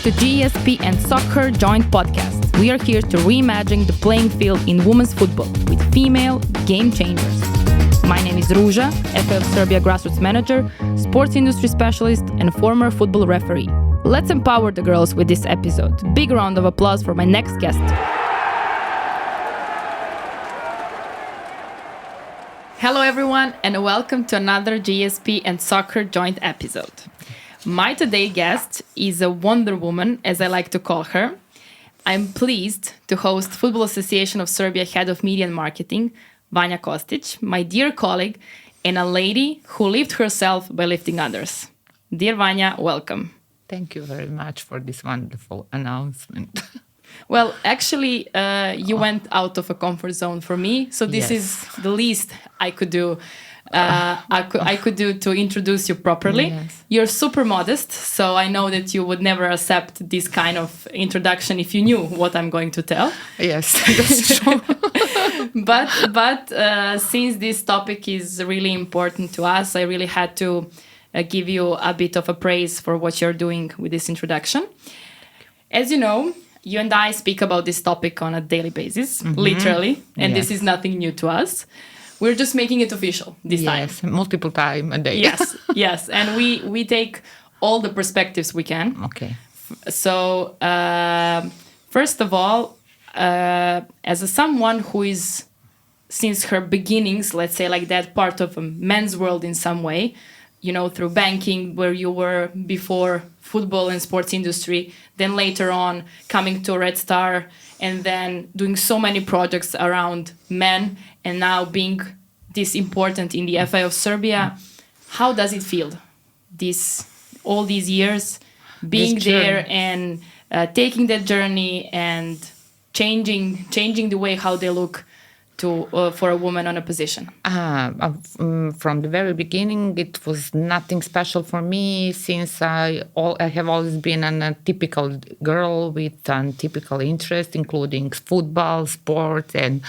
to GSP and Soccer Joint Podcast. We are here to reimagine the playing field in women's football with female game changers. My name is Ruza, FA of Serbia grassroots manager, sports industry specialist, and former football referee. Let's empower the girls with this episode. Big round of applause for my next guest. Hello everyone, and welcome to another GSP and Soccer Joint episode. My today's guest is a Wonder Woman, as I like to call her. I'm pleased to host Football Association of Serbia Head of Media and Marketing, Vanja Kostic, my dear colleague, and a lady who lived herself by lifting others. Dear Vanja, welcome. Thank you very much for this wonderful announcement. Well, actually, you went out of a comfort zone for me, so this is the least I could do. I could do to introduce you properly. Yes. You're super modest, so I know that you would never accept this kind of introduction if you knew what I'm going to tell. Yes, that's true. But since this topic is really important to us, I really had to give you a bit of a praise for what you're doing with this introduction. As you know, you and I speak about this topic on a daily basis, literally, and this is nothing new to us. We're just making it official this time. Yes, multiple times a day. Yes, and we take all the perspectives we can. Okay. So, first of all, as someone who is, since her beginnings, let's say like that, part of a men's world in some way, you know, through banking, where you were before football and sports industry, then later on coming to Red Star, and then doing so many projects around men, and now being this important in the FA of Serbia. How does it feel, all these years, being there and taking that journey and changing the way how they look for a woman on a position? From the very beginning, it was nothing special for me, since I have always been a typical girl with typical interests, including football, sport, and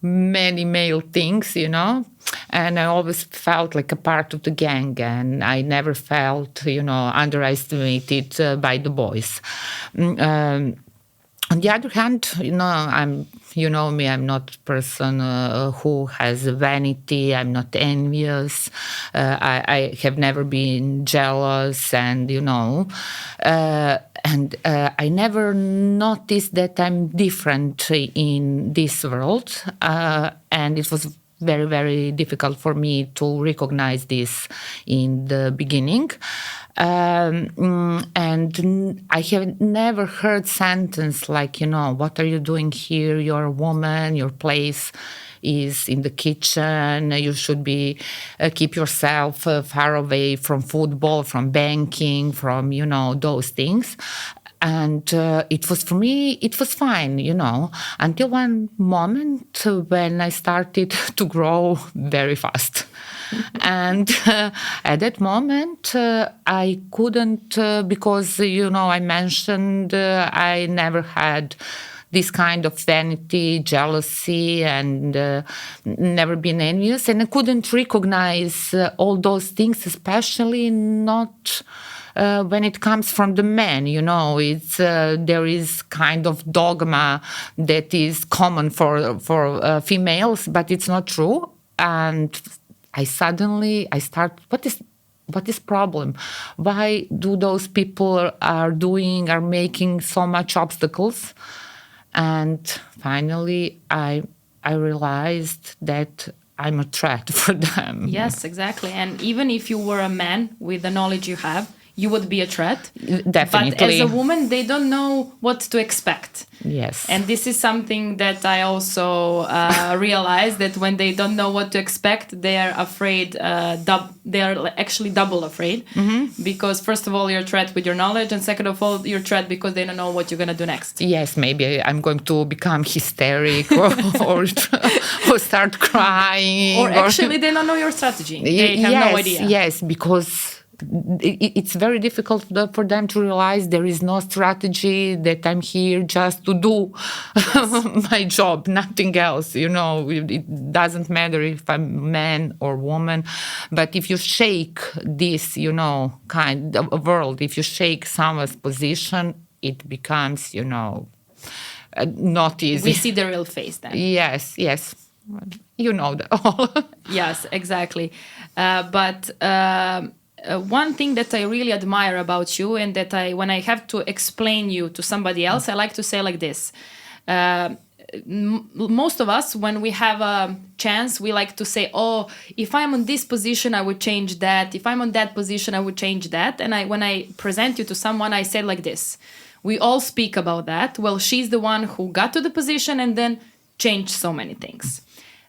many male things, you know. And I always felt like a part of the gang, and I never felt, underestimated by the boys. On the other hand, you know me, I'm not a person who has vanity. I'm not envious. I have never been jealous, and I never noticed that I'm different in this world. And it was very, very difficult for me to recognize this in the beginning. And I have never heard sentence like, what are you doing here? You're a woman, your place is in the kitchen. You should be keep yourself far away from football, from banking, from, those things. And it was, for me, it was fine, until one moment when I started to grow very fast. And at that moment, I couldn't, because, I mentioned I never had this kind of vanity, jealousy, and never been envious. And I couldn't recognize all those things, especially not when it comes from the men. It's there is kind of dogma that is common for females, but it's not true. And I start, what is problem? Why do those people are making so much obstacles? And finally, I realized that I'm a threat for them. Yes, exactly. And even if you were a man with the knowledge you have, you would be a threat. Definitely. But as a woman, they don't know what to expect. Yes. And this is something that I also realized, that when they don't know what to expect, they are afraid. They are actually double afraid. Because first of all, you're a threat with your knowledge, and second of all, you're a threat because they don't know what you're going to do next. Yes, maybe I'm going to become hysteric or start crying. Or actually, they don't know your strategy. They have no idea. Yes, because it's very difficult for them to realize there is no strategy, that I'm here just to do my job, nothing else. It doesn't matter if I'm man or woman, but if you shake this, kind of world, if you shake someone's position, it becomes, not easy. We see the real face then. Yes. You know that all. Yes, exactly. But one thing that I really admire about you, and that when I have to explain you to somebody else, I like to say like this. Most of us, when we have a chance, we like to say, oh, if I'm on this position, I would change that. If I'm on that position, I would change that. And when I present you to someone, I say like this. We all speak about that. Well, she's the one who got to the position and then changed so many things.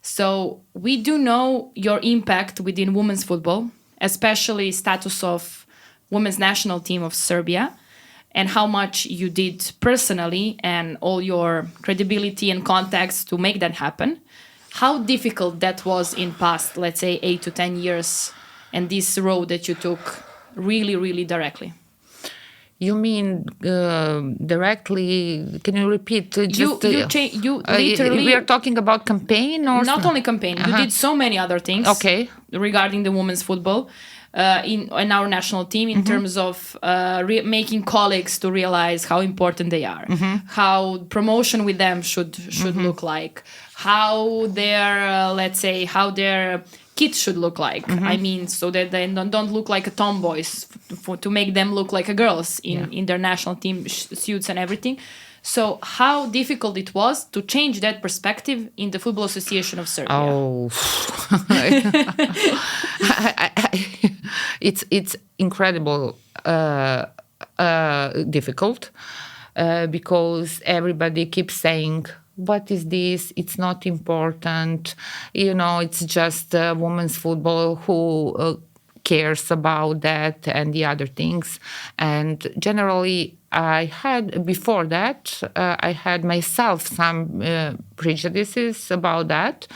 So we do know your impact within women's football, especially status of women's national team of Serbia, and how much you did personally and all your credibility and contacts to make that happen. How difficult that was in past, let's say, 8 to 10 years, and this road that you took really, really directly. You mean directly? Can you repeat? You literally. We are talking about campaign, or not only campaign. You did so many other things. Okay. Regarding the women's football, in our national team, in terms of making colleagues to realize how important they are, how promotion with them should look like, how their let's say how their kids should look like. I mean, so that they don't look like a tomboys, to make them look like a girls in their national team suits and everything. So how difficult it was to change that perspective in the Football Association of Serbia? Oh, it's incredible difficult because everybody keeps saying, what is this? It's not important. It's just women's football. Who cares about that and the other things? And generally, before that, I had myself some prejudices about that.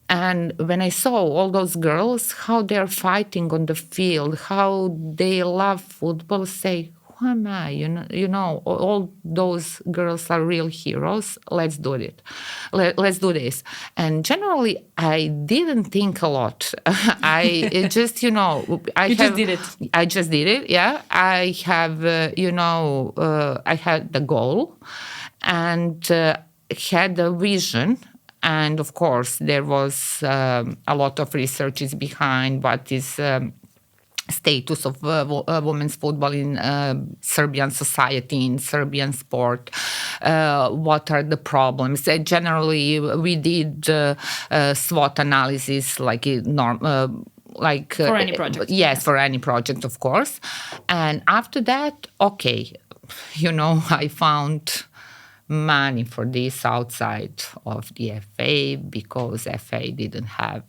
And when I saw all those girls, how they're fighting on the field, how they love football, say, who am I? All those girls are real heroes. Let's do it. Let's do this. And generally, I didn't think a lot. I just, just did it. I just did it, yeah. I have, I had the goal and had a vision. And of course, there was a lot of researches behind what is status of women's football in Serbian society, in Serbian sport. What are the problems? Generally, we did SWOT analysis, like for any project. Yes, for any project, of course. And after that, okay, I found money for this outside of the FA, because FA didn't have,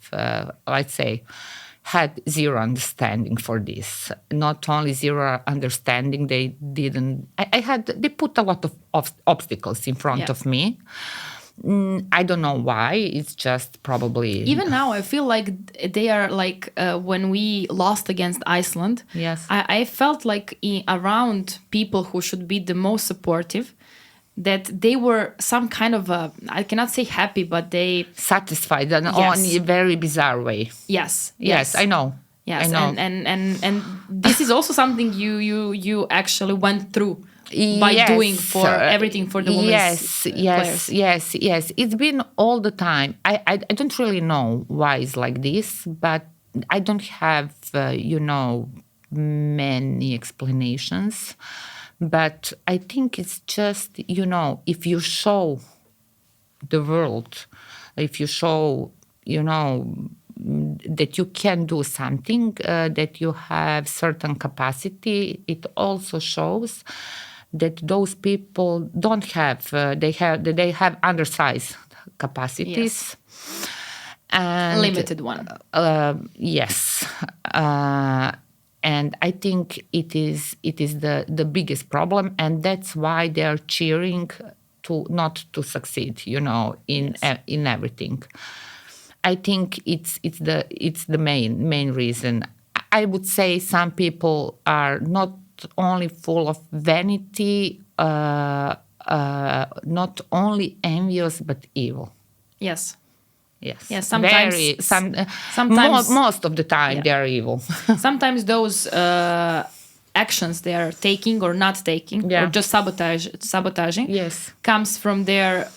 had zero understanding for this. Not only zero understanding, they didn't. They put a lot of obstacles in front of me. I don't know why. It's just probably. Even now, I feel like they are like when we lost against Iceland. Yes, I felt like around people who should be the most supportive, that they were some kind of I cannot say happy, but they satisfied on a very bizarre way. Yes, I know. Yes, I know. And this is also something you actually went through by doing for everything for the women's players. Yes. It's been all the time. I don't really know why it's like this, but I don't have many explanations. But I think it's just, if you show the world, if you show, that you can do something, that you have certain capacity, it also shows that those people don't have, they have undersized capacities. Yes. And limited one. Yes. And I think it is the biggest problem, and that's why they are cheering not to succeed, in everything. I think it's the main reason. I would say some people are not only full of vanity, not only envious, but evil. Yes. Yes. Yeah, sometimes, most of the time, yeah. they are evil. Sometimes those actions they are taking or not taking, Yeah. or just sabotaging, Yes. comes from their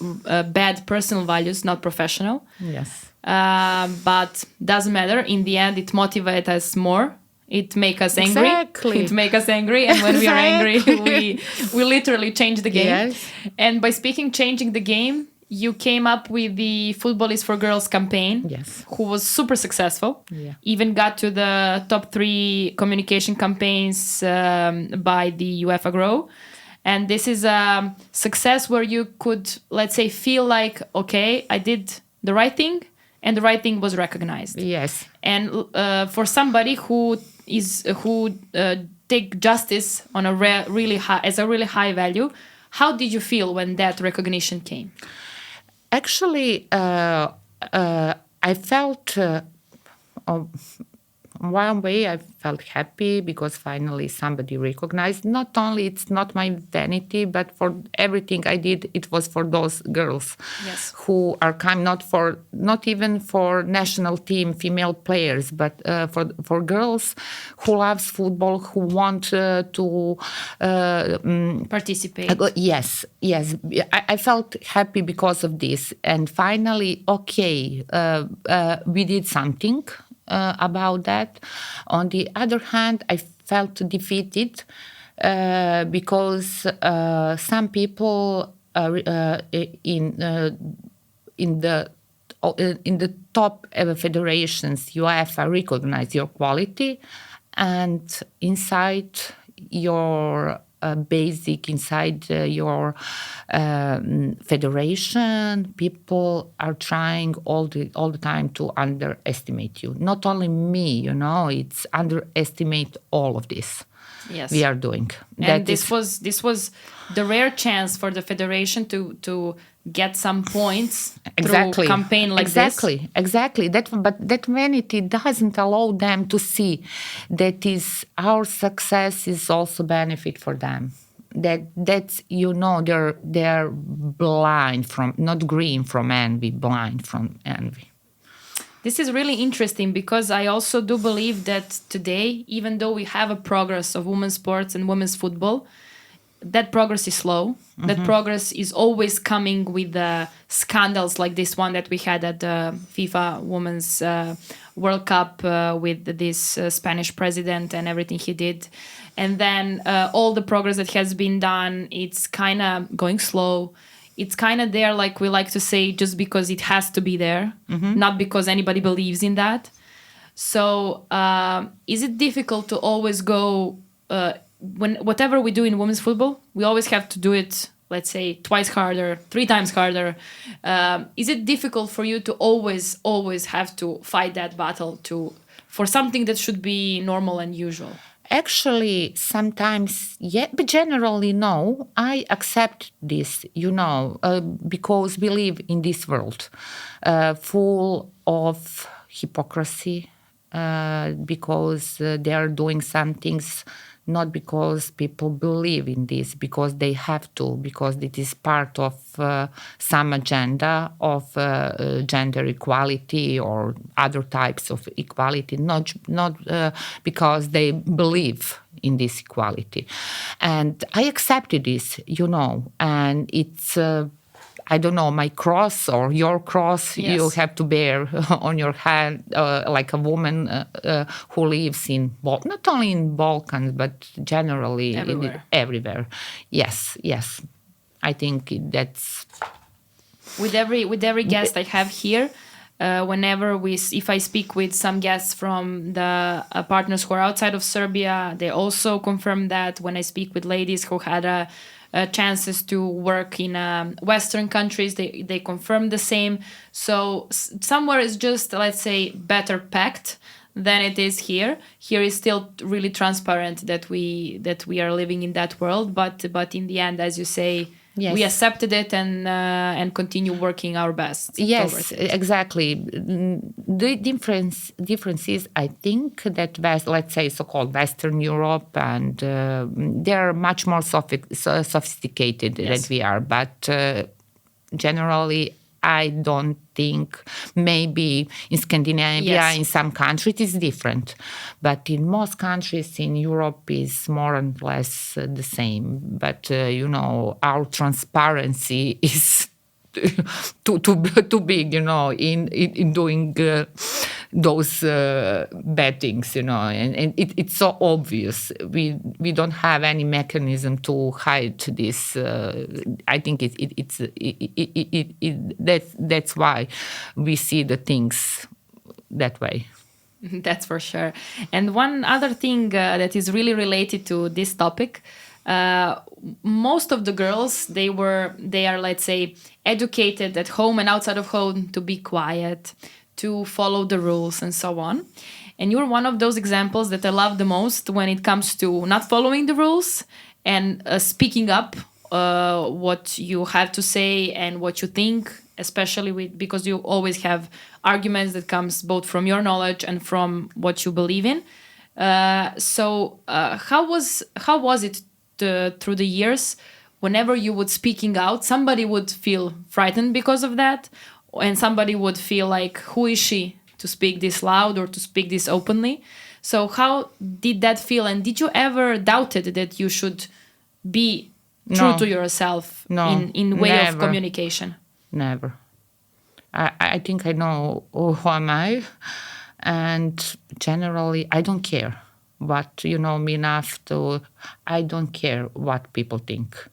bad personal values, not professional. Yes. But doesn't matter. In the end, it motivates us more. It make us angry. Exactly. It make us angry, and when we are angry, we literally change the game. Yes. And by changing the game, you came up with the Football is for Girls campaign, Yes. who was super successful. Yeah. Even got to the top 3 communication campaigns by the UEFA Grow. And this is a success where you could, let's say, feel like, okay, I did the right thing, and the right thing was recognized. Yes. And for somebody who take justice on a really high value, how did you feel when that recognition came? Actually, I felt one way I felt happy because finally somebody recognized. Not only it's not my vanity, but for everything I did, it was for those girls. Yes. Who are not even for national team female players, but for girls who loves football, who want to participate. Yes. I felt happy because of this, and finally, okay, we did something about that. On the other hand, I felt defeated because some people in the top federations, UEFA recognize your quality, and inside your inside your federation, people are trying all the time to underestimate you. Not only me, it's underestimate all of this. Yes. We are doing. And this was the rare chance for the federation to get some points through campaign like this. Exactly. But that vanity doesn't allow them to see that is our success is also benefit for them. That's they're blind from, not green from envy, blind from envy. This is really interesting because I also do believe that today, even though we have a progress of women's sports and women's football, that progress is slow. Mm-hmm. That progress is always coming with scandals like this one that we had at the FIFA Women's World Cup with this Spanish president and everything he did. And then all the progress that has been done, it's kind of going slow. It's kind of there, like we like to say, just because it has to be there, mm-hmm. not because anybody believes in that. So is it difficult to always go, whatever we do in women's football, we always have to do it, let's say, twice harder, 3 times harder. Is it difficult for you to always have to fight that battle for something that should be normal and usual? Actually, sometimes, yeah, but generally, no. I accept this, because we live in this world full of hypocrisy, because they are doing some things not because people believe in this, because they have to, because it is part of some agenda of gender equality or other types of equality, not because they believe in this equality. And I accepted this, and it's I don't know, my cross or your cross, yes. You have to bear on your head like a woman who lives in, not only in Balkans, but generally everywhere. Yes. I think that's... With every guest I have here, if I speak with some guests from the partners who are outside of Serbia, they also confirm that. When I speak with ladies who had chances to work in Western countries, they confirm the same. So somewhere it's just, let's say, better packed than it is here. Here is still really transparent that we are living in that world, but in the end, as you say, Yes. we accepted it and continue working our best. Yes, towards it. exactly. The difference is, I think, that let's say so-called Western Europe, and they're much more sophisticated Yes. than we are. But generally, I don't think, maybe in Scandinavia, Yes. in some countries, it's different. But in most countries in Europe, is more and less the same. But, our transparency is too big, in doing those bad things, and it's so obvious. We don't have any mechanism to hide this. I think that's why we see the things that way. That's for sure. And one other thing that is really related to this topic, most of the girls, they are, let's say, educated at home and outside of home to be quiet, to follow the rules and so on. And you're one of those examples that I love the most when it comes to not following the rules and speaking up what you have to say and what you think, especially because you always have arguments that comes both from your knowledge and from what you believe in. So how was it through the years? Whenever you would speaking out, somebody would feel frightened because of that, and somebody would feel like, who is she to speak this loud or to speak this openly? So how did that feel? And did you ever doubted that you should be true No. to yourself No, in way of never. communication? Never. I think I know who am I, and generally I don't care. But you know me enough to, I don't care what people think.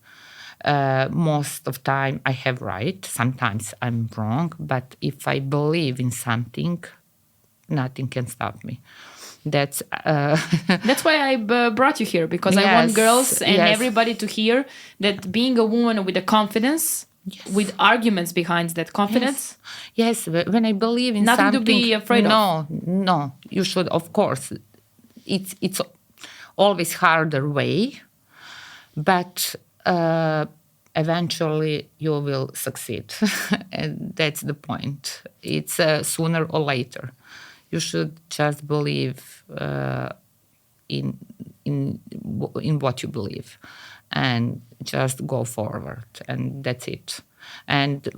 Most of time I have right. Sometimes I'm wrong. But if I believe in something, nothing can stop me. That's That's why I brought you here, because I want Yes, girls and yes. everybody to hear that being a woman with a confidence, with arguments behind that confidence, Yes, when I believe in Nothing to something, be afraid of. No, you should, of course. It's always harder way, but eventually you will succeed, and that's the point. It's sooner or later. You should just believe in what you believe, and just go forward, and that's it. And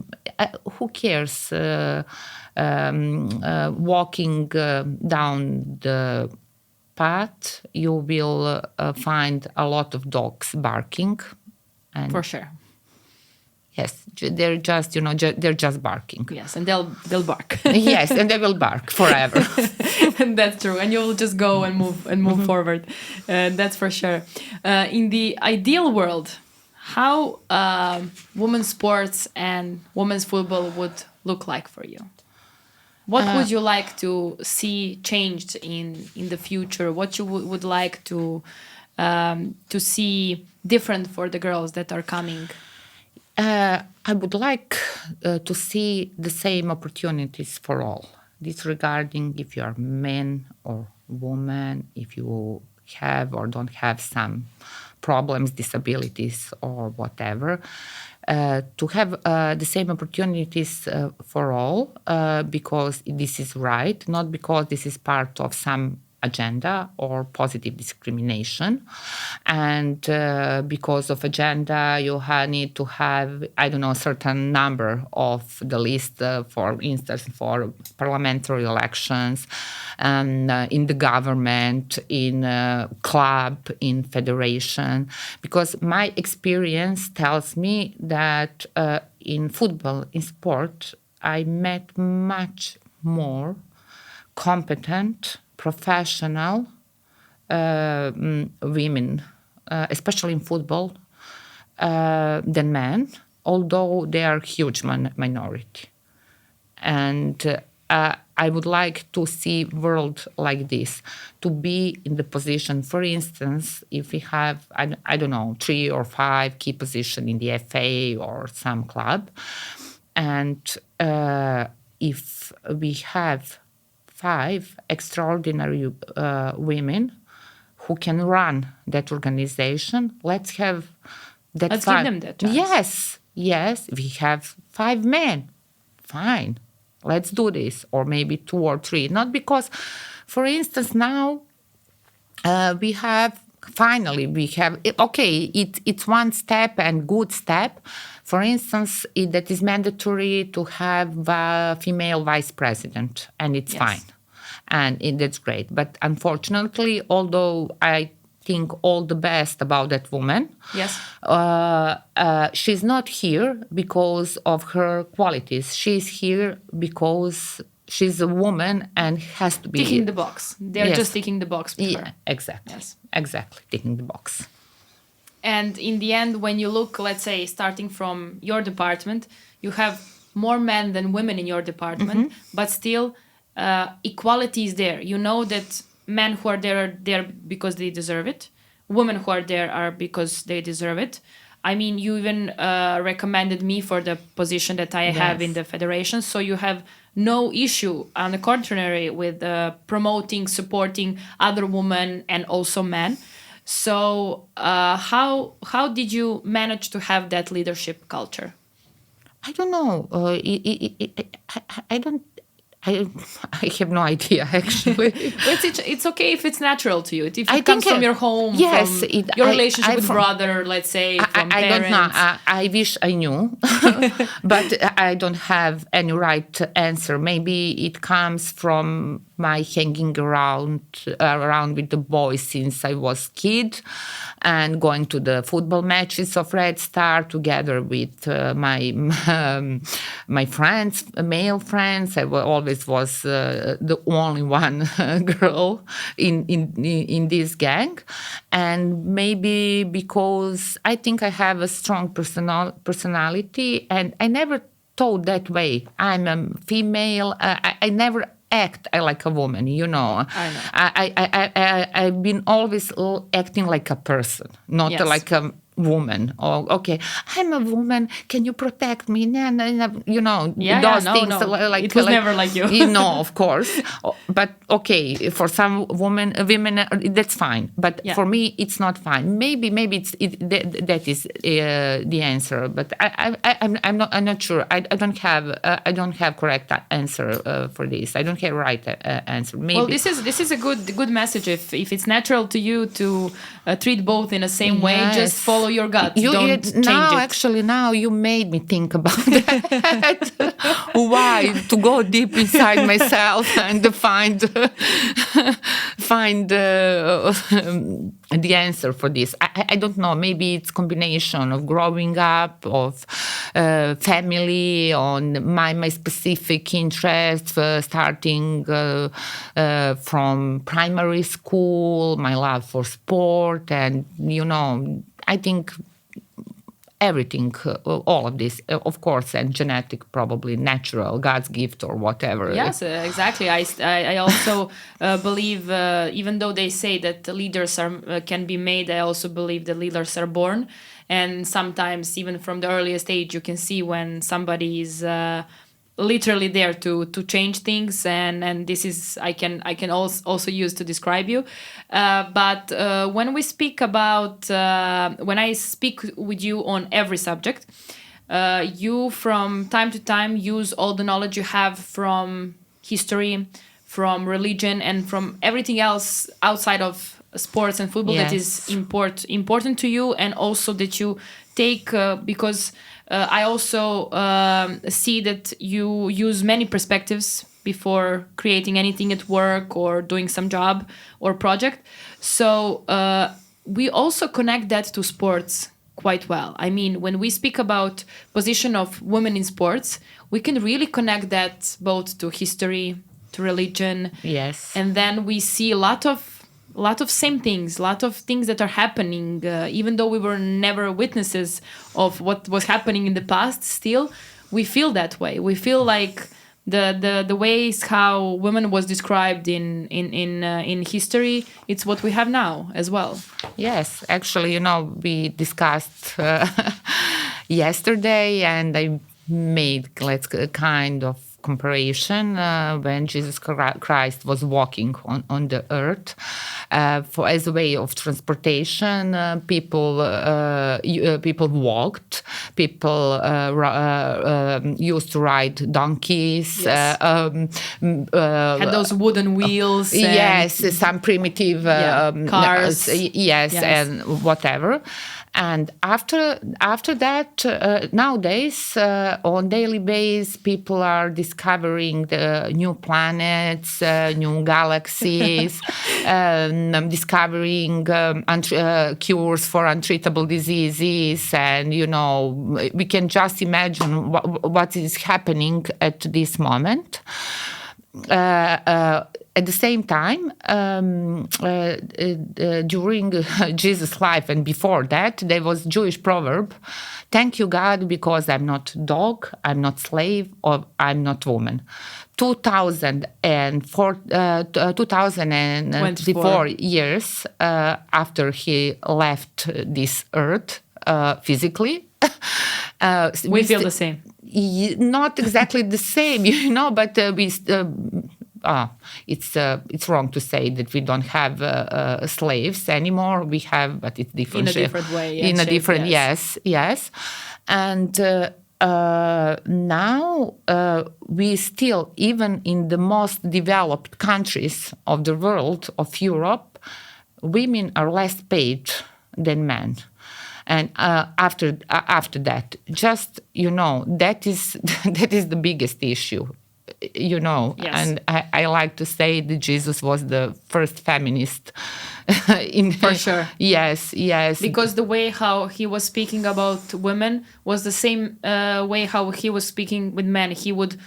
who cares? Walking down the path, you will find a lot of dogs barking, and For sure. yes, they're just they're just barking. Yes, and they'll bark. Yes, and they will bark forever. And that's true. And you'll just go and move forward. That's for sure. In the ideal world, how women's sports and women's football would look like for you? What would you like to see changed in the future? What you would like to see different for the girls that are coming? I would like to see the same opportunities for all, disregarding if you are man or woman, if you have or don't have some problems, disabilities, or whatever. To have the same opportunities for all, because this is right, not because this is part of some agenda or positive discrimination. And because of agenda, you need to have, I don't know, a certain number of the list, for instance, for parliamentary elections, and in the government, in club, in federation. Because my experience tells me that in football, in sport, I met much more competent, professional women, especially in football, than men, although they are a huge minority. And I would like to see world like this, to be in the position, for instance, if we have, I don't know, 3 or 5 key positions in the FA or some club, and if we have 5 extraordinary women who can run that organization, let's have Let's give them that chance. Yes, we have 5 men. Fine, let's do this. Or maybe 2 or 3. Not because, for instance, now we have, it's one step and good step. For instance, that is mandatory to have a female vice president, and it's fine. And that's great. But unfortunately, although I think all the best about that woman. Yes. She's not here because of her qualities. She's here because she's a woman and has to be... Ticking the box. They're just ticking the box with her. Exactly. Yes. Exactly, ticking the box. And in the end, when you look, let's say, starting from your department, you have more men than women in your department, but still equality is there. You know that men who are there are there because they deserve it. Women who are there are because they deserve it. I mean, you even recommended me for the position that I have in the federation. So you have no issue, on the contrary, with promoting, supporting other women and also men. So how did you manage to have that leadership culture? I don't know. I have no idea, actually. It's okay if it's natural to you. If it comes from your home, from your relationship with brother, let's say, from parents. I don't know. I wish I knew, but I don't have any right answer. Maybe it comes from my hanging around with the boys since I was kid, and going to the football matches of Red Star together with my friends, male friends. I always was the only one girl in this gang, and maybe because I think I have a strong personality, and I never thought that way. I'm a female. I never act like a woman, you know. I know. I've been always acting like a person, not like a woman. Or okay, I'm a woman. Can you protect me? You know, those things. No. Like it was never like you. You know, of course. But okay, for some women, that's fine. But for me, it's not fine. Maybe that is the answer. But I'm not sure. I don't have correct answer for this. I don't have right answer. Maybe. Well, this is a good message. If it's natural to you to treat both in the same way, just follow your gut. Don't change it. Actually, now you made me think about that. Why? To go deep inside myself and to find the answer for this. I don't know. Maybe it's combination of growing up, of family, on my specific interests, starting from primary school, my love for sport, and you know, I think everything, all of this, of course, and genetic, probably natural, God's gift or whatever. Yes, exactly. I also believe, even though they say that leaders can be made, I also believe that leaders are born. And sometimes, even from the earliest age, you can see when somebody is literally there to change things, and this is I can also use to describe you. But when we speak about when I speak with you on every subject, you from time to time use all the knowledge you have from history, from religion, and from everything else outside of sports and football that is important to you, and also that you take because I also see that you use many perspectives before creating anything at work or doing some job or project. So we also connect that to sports quite well. I mean, when we speak about position of women in sports, we can really connect that both to history, to religion. Yes. And then we see a lot of same things, a lot of things that are happening, even though we were never witnesses of what was happening in the past. Still, we feel that way. We feel like the ways how women was described in history, it's what we have now as well. Yes, actually, you know, we discussed yesterday, and I made kind of comparison when Jesus Christ was walking on the earth. As a way of transportation, people walked. People used to ride donkeys. Yes. Had those wooden wheels. Yes, some primitive cars. Yes, and whatever. And after that, nowadays, on daily basis, people are discovering the new planets, new galaxies, discovering cures for untreatable diseases. And, we can just imagine what is happening at this moment. At the same time, during Jesus' life and before that, there was Jewish proverb, "Thank you, God, because I'm not dog, I'm not slave, or I'm not woman." 2024 years after he left this earth physically, we feel the same. Not exactly the same, but it's wrong to say that we don't have slaves anymore. We have, but it's different. In a different way. In a different, yes. And now we still, even in the most developed countries of the world, of Europe, women are less paid than men. And after that, just that is the biggest issue, Yes. And I like to say that Jesus was the first feminist. For sure. Yes. Because the way how he was speaking about women was the same way how he was speaking with men. He would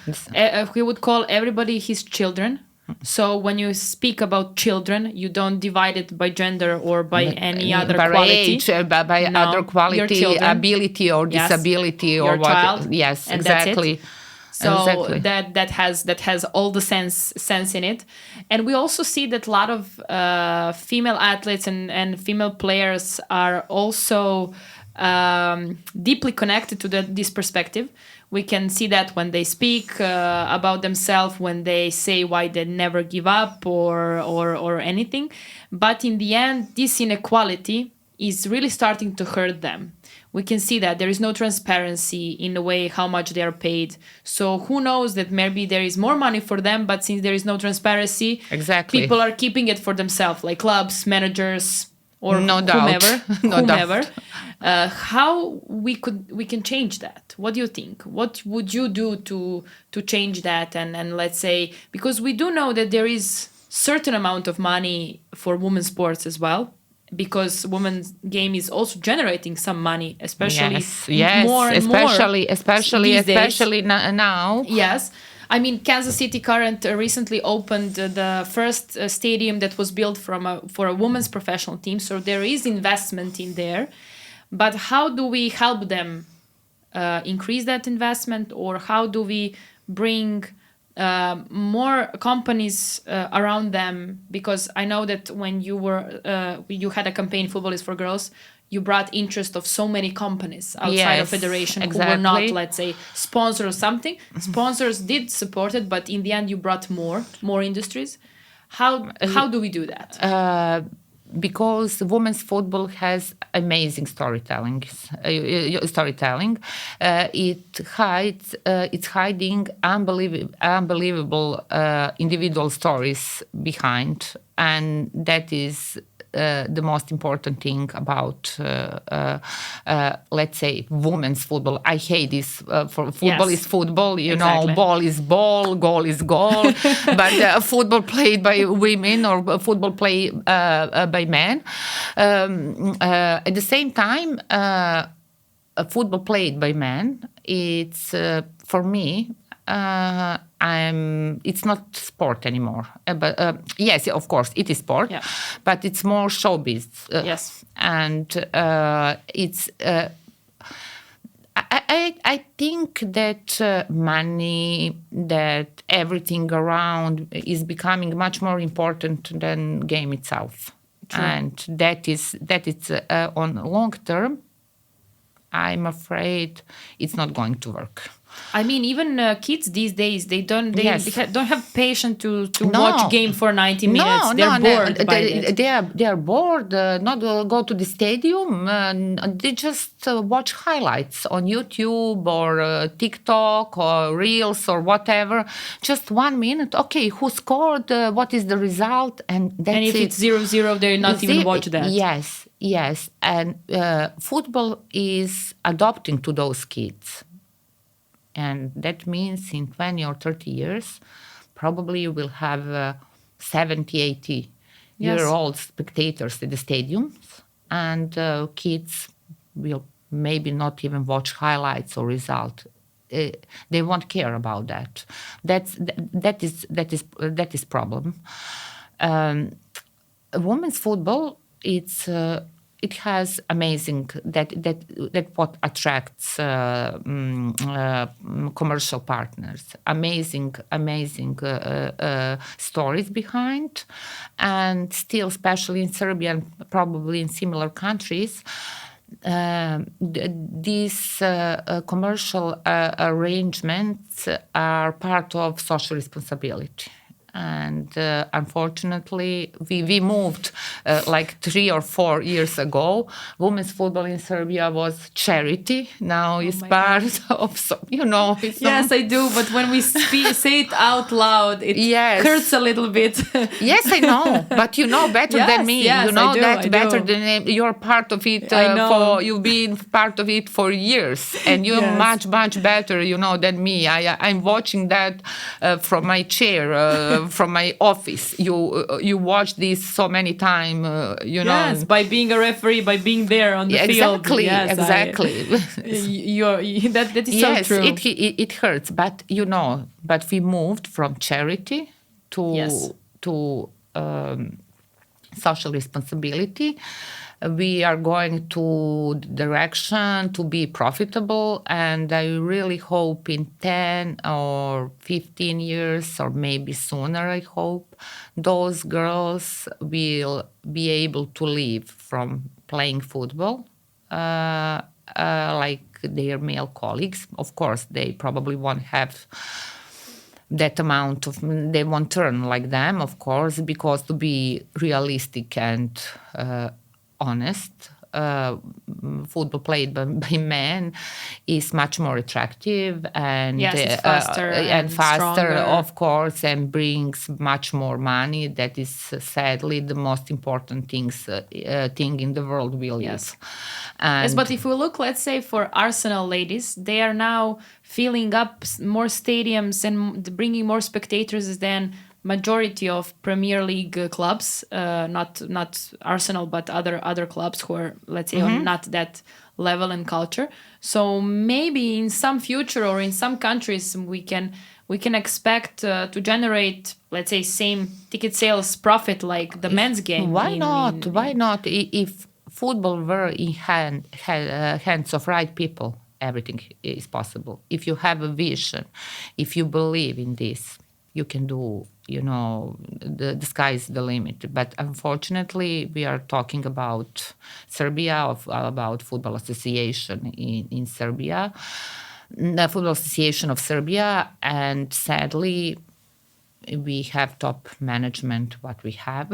call everybody his children. So when you speak about children, you don't divide it by gender or by any other quality. Age, by other quality, ability or disability or what. Child, yes, and exactly. That's it. So that has all the sense in it. And we also see that a lot of female athletes and female players are also deeply connected to this perspective. We can see that when they speak about themselves, when they say why they never give up or anything. But in the end, this inequality is really starting to hurt them. We can see that there is no transparency in the way how much they are paid. So who knows that maybe there is more money for them, but since there is no transparency, exactly, people are keeping it for themselves, like clubs, managers, or whomever. How we can change that? What do you think? What would you do to change that? And let's say, because we do know that there is certain amount of money for women's sports as well, because women's game is also generating some money, especially more and especially now. Yes. I mean, Kansas City Current recently opened the first stadium that was built for a women's professional team. So there is investment in there. But how do we help them increase that investment? Or how do we bring more companies around them? Because I know that when you had a campaign, Football is for Girls, you brought interest of so many companies outside of federation who were not, let's say, sponsors or something. Sponsors did support it, but in the end you brought more industries. How do we do that? Because women's football has amazing storytelling. It's hiding unbelievable individual stories behind, and that is the most important thing about, let's say, women's football. I hate this. For football is football, ball is ball, goal is goal. But football played by women or football played by men. At the same time, football played by men, it's, for me, it's not sport anymore. But yes, of course, it is sport, but it's more showbiz. Yes. And it's... I think that money, that everything around is becoming much more important than game itself. True. And that is on long term, I'm afraid it's not going to work. I mean, even kids these days, they don't Yes. don't have patience to No. watch game for 90 minutes. They're bored by it. They are bored. Not go to the stadium. They just watch highlights on YouTube or TikTok or Reels or whatever. Just 1 minute. Okay, who scored? What is the result? And that's And if it. it's 0-0, they not even watch that. Yes. And football is adopting to those kids. And that means in 20 or 30 years, probably you will have 70, 80 year old spectators at the stadiums. And kids will maybe not even watch highlights or result. They won't care about that. That is problem. Women's football, it has amazing that what attracts commercial partners. Amazing stories behind, and still, especially in Serbia and probably in similar countries, these commercial arrangements are part of social responsibility. And unfortunately, we moved like 3 or 4 years ago. Women's football in Serbia was charity. Now it's part of, It's yes, I do. But when we say it out loud, it hurts a little bit. Yes, I know. But you know better than me. Yes, you know I that do. better than me. You're part of it. You've been part of it for years. And you're much better, than me. I'm watching that from my chair. From my office, you watch this so many times, Yes, by being a referee, by being there on the field. Exactly. That is so true. It hurts, but we moved from charity to social responsibility. We are going to direction to be profitable, and I really hope in 10 or 15 years, or maybe sooner, I hope, those girls will be able to live from playing football like their male colleagues. Of course, they probably won't have that amount of, they won't earn like them, of course, because to be realistic and honest, football played by men is much more attractive and it's faster and faster, stronger. Of course, and brings much more money. That is sadly the most important thing in the world we live. Yes, but if we look, let's say, for Arsenal ladies, they are now filling up more stadiums and bringing more spectators than majority of Premier League clubs, not Arsenal, but other clubs who are, let's say, on not that level and culture. So maybe in some future or in some countries we can expect to generate, let's say, same ticket sales profit like the men's game. Why not? Why not? If football were in hands of right people, everything is possible. If you have a vision, if you believe in this, you can do, the sky is the limit. But unfortunately, we are talking about Serbia, about Football Association in Serbia, the Football Association of Serbia, and sadly, we have top management, what we have.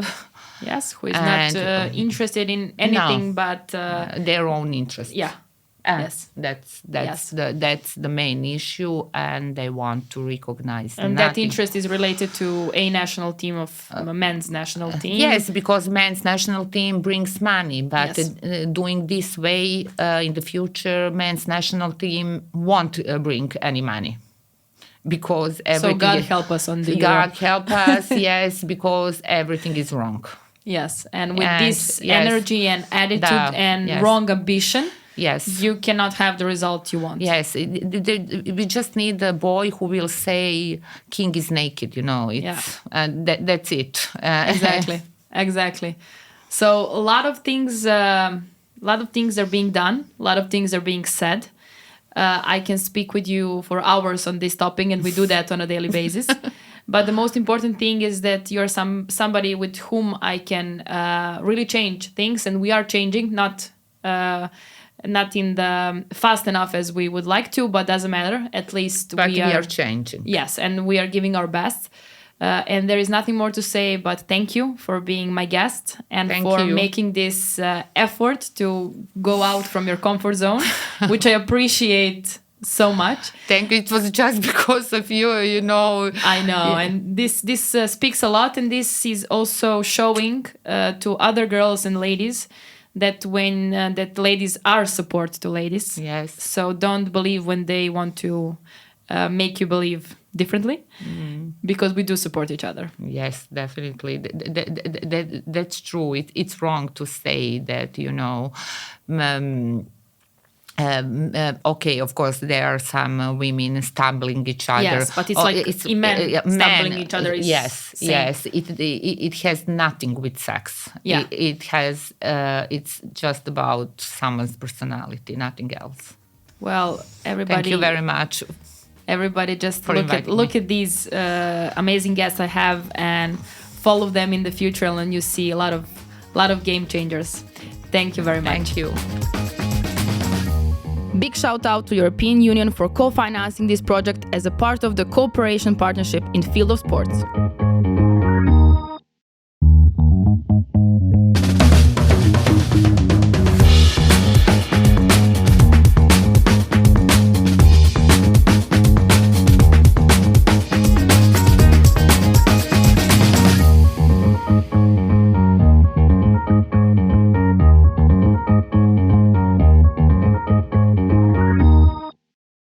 Yes, who is not interested in anything but their own interest. Yeah. Yes, that's the main issue, and they want to recognize. And that interest is related to a national team of men's national team. Yes, because men's national team brings money, but doing this way in the future, men's national team won't bring any money. Because everything. So God help us on the God help us, yes, because everything is wrong. Yes, and with this energy and attitude and wrong ambition. Yes. You cannot have the result you want. Yes. We just need a boy who will say, "King is naked," that's it. Exactly. So a lot of things are being done. A lot of things are being said. I can speak with you for hours on this topic, and we do that on a daily basis. But the most important thing is that you're somebody with whom I can really change things, and we are changing, not not in the fast enough as we would like to, but doesn't matter. At least but we are changing. Yes, and we are giving our best. And there is nothing more to say, but thank you for being my guest and making this effort to go out from your comfort zone, which I appreciate so much. Thank you. It was just because of you, you know. I know. Yeah. And this speaks a lot. And this is also showing to other girls and ladies that that ladies are support to ladies. Yes. So don't believe when they want to make you believe differently, because we do support each other. Yes, definitely. That's true. It's wrong to say that, you know, okay, of course, there are some women stumbling each other. Yes, but it's men stumbling each other. Is yes, same. Yes. It has nothing with sex. Yeah. It has. It's just about someone's personality, nothing else. Well, everybody. Thank you very much. Everybody, just look at these amazing guests I have and follow them in the future, and you see a lot of game changers. Thank you very much. Thank you. Big shout out to European Union for co-financing this project as a part of the cooperation partnership in field of sports.